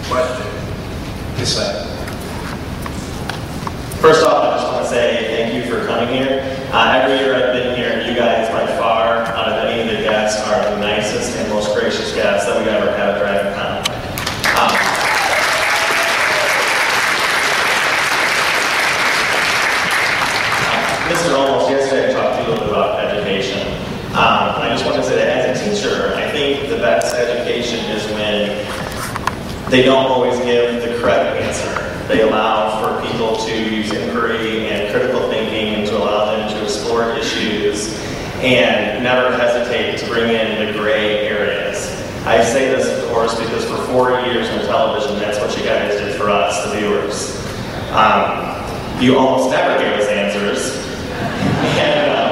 Question. Yes, sir. First off, I just want to say thank you for coming here. Every year I've been here, you guys by far, out of any of the guests, are the nicest and most gracious guests that we've ever had at DrivingCon. Mr. Olmos, yesterday I talked to you a little bit about education. I just want to say that as a teacher, I think the best education is when they don't always give the correct answer. They allow for people to use inquiry and critical thinking and to allow them to explore issues and never hesitate to bring in the gray areas. I say this, of course, because for 4 years in television, that's what you guys did for us, the viewers. You almost never gave us answers. And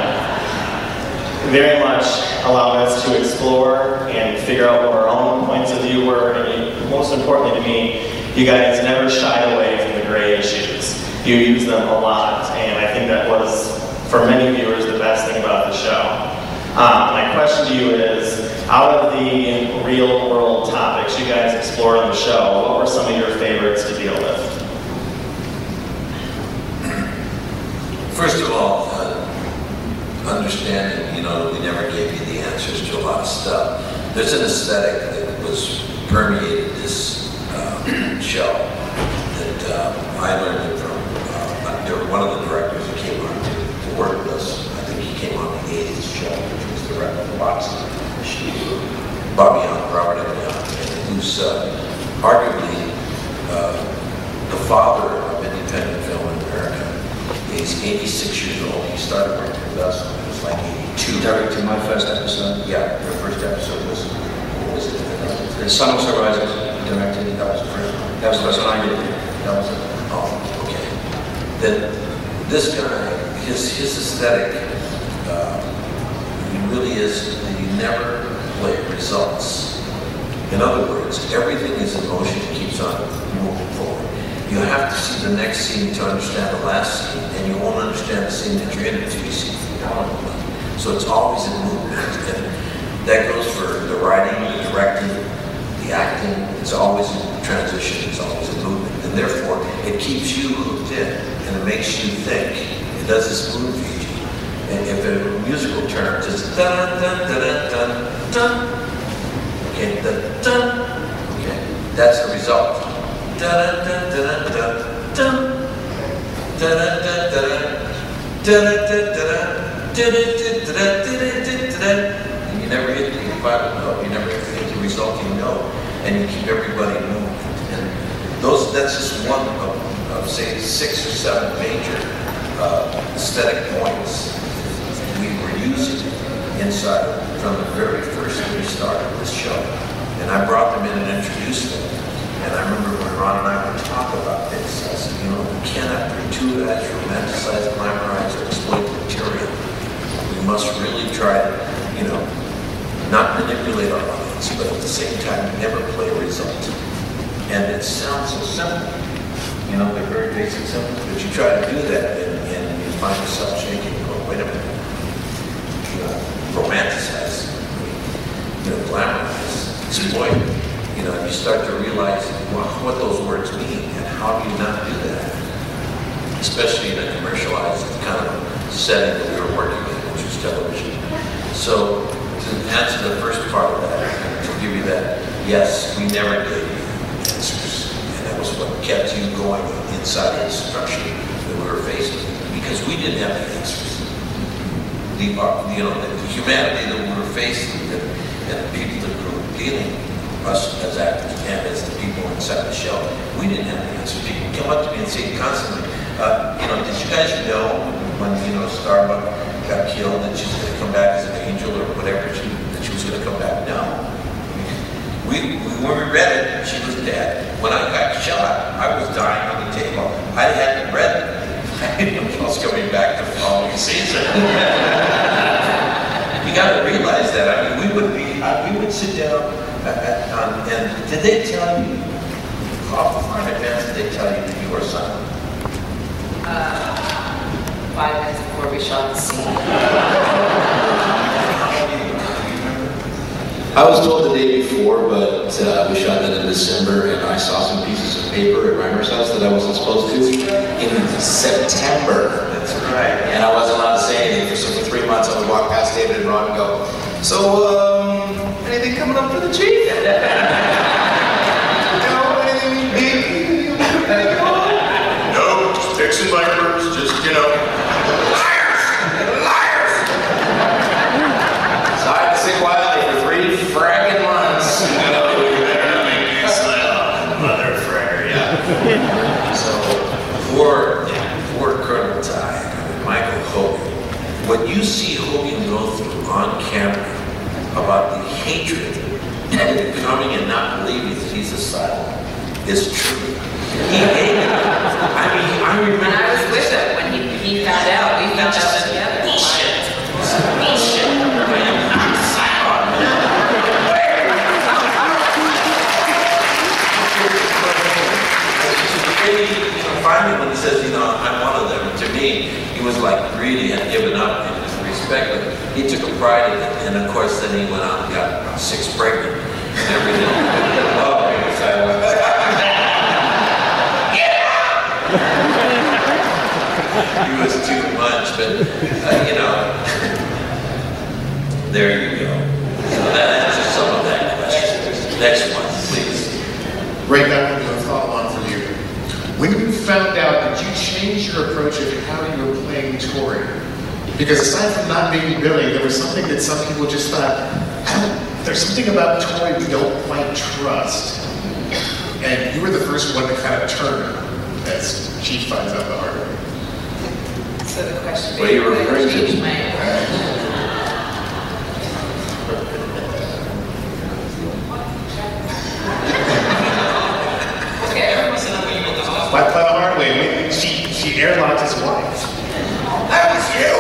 very much allowed us to explore and figure out what our own points of view were. And most importantly to me, you guys never shied away from the gray issues. You used them a lot, and I think that was, for many viewers, the best thing about the show. My question to you is, out of the real-world topics you guys explored on the show, what were some of your favorites to deal with? First of all, understanding, we never gave you the answers to a lot of stuff. There's an aesthetic that was permeated this show that I learned it from one of the directors who came on to work with us. I think he came on the 80s show, which was the Red Box. Bobby Robert who's arguably the father of independent film in America. He's 86 years old. He started working with us when he was like 82. You directed my first episode. Yeah, your first episode was, what was it? The Sun Also Rises. Directed. That was the first one. That was the first one I did. That was it. Oh, okay. Then this guy, his aesthetic, he really is, you never play results. In other words, everything is in motion, it keeps on moving forward. You have to see the next scene to understand the last scene, and you won't understand the scene that you're in until you see the following one. So it's always in movement, and that goes for the writing, the directing, the acting. It's always in transition, it's always in movement, and therefore it keeps you hooked in, and it makes you think. It does this spoon feed you. And if in musical terms, it's dun dun dun dun dun. Okay, the dun. Okay, that's the result. Dun dun dun dun dun. Dun dun dun dun dun dun dun dun. And you never hit the final note. You never hit the resulting note, and you keep everybody moving. And that's just one of say 6 or 7 major aesthetic points we were using inside from the very first that we started this show. And I brought them in and introduced them. And I remember when Ron and I would talk about this, I said, we cannot gratuitize, romanticize, glamorize, or exploit the material. We must really try to, not manipulate our audience, but at the same time, never play a result. And it sounds so simple. They're very basic simple, but you try to do that and you find yourself shaking and go, wait a minute. Romanticize, glamorize, exploit. You start to realize what those words mean and how do you not do that, especially in a commercialized kind of setting that we were working in, which was television. So to answer the first part of that, to give you that, yes, we never gave you answers, and that was what kept you going inside the instruction that we were facing, because we didn't have the answers. The humanity that we were facing and the people that we were dealing with, us as actors and as the people inside the show, we didn't have the answer. People come up to me and say constantly, did you guys know when, Starbuck got killed that she's going to come back as an angel or whatever, that she was going to come back? No. When we read it, she was dead. When I got shot, I was dying on the table. I hadn't read it. I didn't know I was coming back the following season. You got to realize that. I mean, we would sit down and did they tell you, how far in advance did they tell you that you were son? 5 minutes before we shot the scene. I was told the day before, but we shot that in December, and I saw some pieces of paper at Reimer's house that I wasn't supposed to in September. That's right. And I wasn't allowed to say anything. So for 3 months, I would walk past David and Ron and go, so, anything coming up for the chief? Anything big? No, just fixing vipers, just, liars! Liars! So I had to sit quietly for 3 fragging months. You better not make me smile, mother fragger, yeah. So, for Colonel Ty, Michael Hogan, what you see Hogan go through on camera about the hatred and coming and not believing that he's a silent is true. He hated it. I remember. And I was with him when he found out. We found out together. Bullshit. Bullshit. I'm silent. Finally, when he says, I'm one of them, to me, he was like really had given up in his respect, but he took a pride in it, and of course, then he went out and got 6 pregnant and everything. Oh, he was silent. He was too much, but there you go. So that answers some of that question. Next one, please. Right back into a thought line for you. When you found out, did you change your approach of how you were playing Tori? Because aside from not being Billy, there was something that some people just thought, there's something about Tori we don't quite trust. And you were the first one to kind of turn as Chief finds out the hard way. So the question What are you referring to? changed my approach. Okay, everyone's in By the hard way, she airlocked his wife. That was you!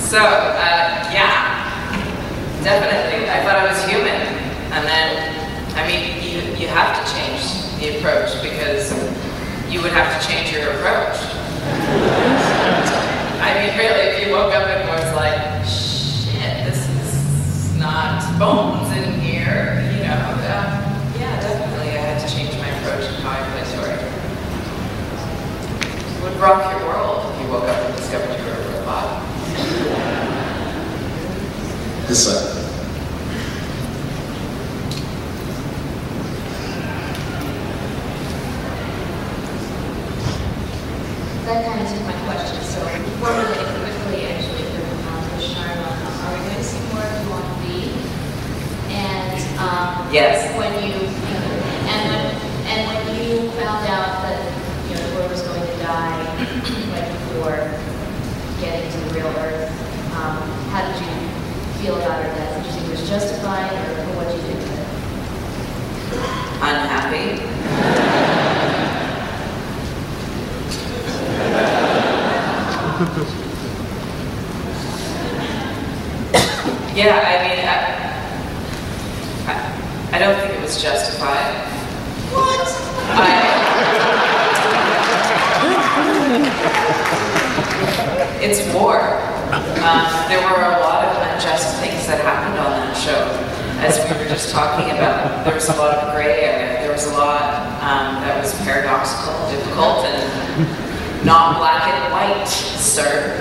So, yeah, definitely. I thought I was human. And then, you have to change the approach because you would have to change your approach. Really, if you woke up and was like, shit, this is not bones in here, yeah, definitely I had to change my approach and how I play story. It would rock your world if you woke up and discovered you were a robot. This side. That kind of took my question. So before we get quickly actually to Sharma, are we going to see more of you on B? And Yes. when you found out that Thor was going to die right before getting to the real Earth, how did you feel about her death? Did you think it was justified, or what did you think of it? Unhappy. Yeah, I don't think it was justified. What? It's war. There were a lot of unjust things that happened on that show. As we were just talking about, there was a lot of gray area. There was a lot that was paradoxical, difficult, and not black and white, sir.